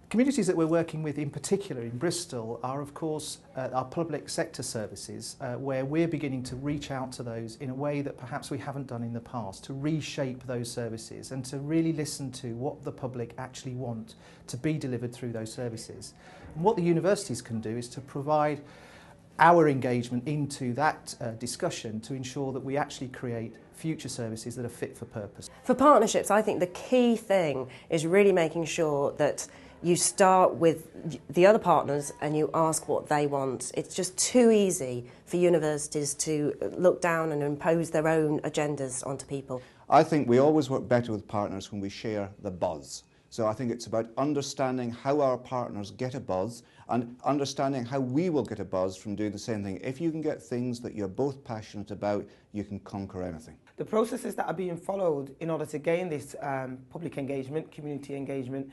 Communities that we're working with in particular in Bristol are of course our public sector services where we're beginning to reach out to those in a way that perhaps we haven't done in the past, to reshape those services and to really listen to what the public actually want to be delivered through those services. And what the universities can do is to provide our engagement into that discussion to ensure that we actually create future services that are fit for purpose. For partnerships, I think the key thing is really making sure that you start with the other partners and you ask what they want. It's just too easy for universities to look down and impose their own agendas onto people. I think we always work better with partners when we share the buzz. So I think it's about understanding how our partners get a buzz and understanding how we will get a buzz from doing the same thing. If you can get things that you're both passionate about, you can conquer anything. The processes that are being followed in order to gain this public engagement, community engagement,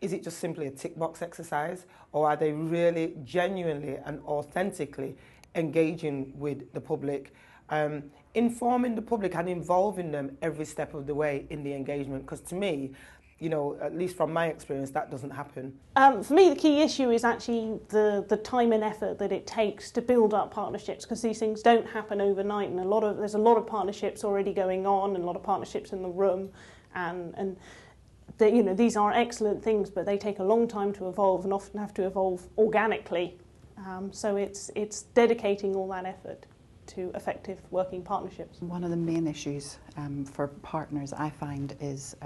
is it just simply a tick box exercise, or are they really genuinely and authentically engaging with the public, informing the public and involving them every step of the way in the engagement? Because to me, you know, at least from my experience, that doesn't happen. For me, the key issue is actually the time and effort that it takes to build up partnerships, because these things don't happen overnight, and there's a lot of partnerships already going on and a lot of partnerships in the room, and you know, these are excellent things, but they take a long time to evolve and often have to evolve organically. So it's dedicating all that effort to effective working partnerships. One of the main issues for partners, I find, is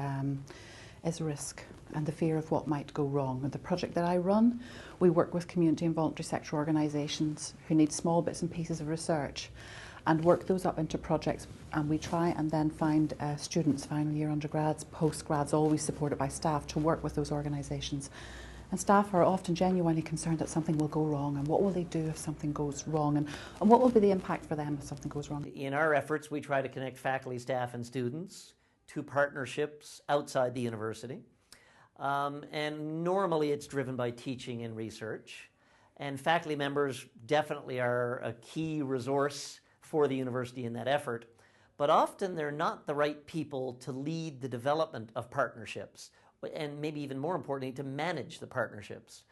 risk and the fear of what might go wrong. And the project that I run, we work with community and voluntary sector organisations who need small bits and pieces of research and work those up into projects, and we try and then find students, final year undergrads, postgrads, always supported by staff, to work with those organisations. And staff are often genuinely concerned that something will go wrong, and what will they do if something goes wrong, and what will be the impact for them if something goes wrong. In our efforts, we try to connect faculty, staff and students to partnerships outside the university. And normally it's driven by teaching and research. And faculty members definitely are a key resource for the university in that effort, but often they're not the right people to lead the development of partnerships, and maybe even more importantly, to manage the partnerships.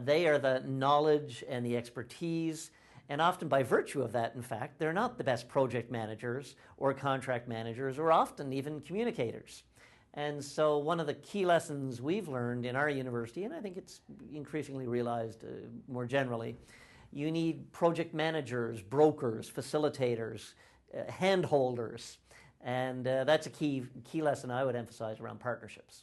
They are the knowledge and the expertise, and often by virtue of that, in fact, they're not the best project managers or contract managers, or often even communicators. And so one of the key lessons we've learned in our university, and I think it's increasingly realized more generally, you need project managers, brokers, facilitators, handholders, and that's a key lesson I would emphasize around partnerships.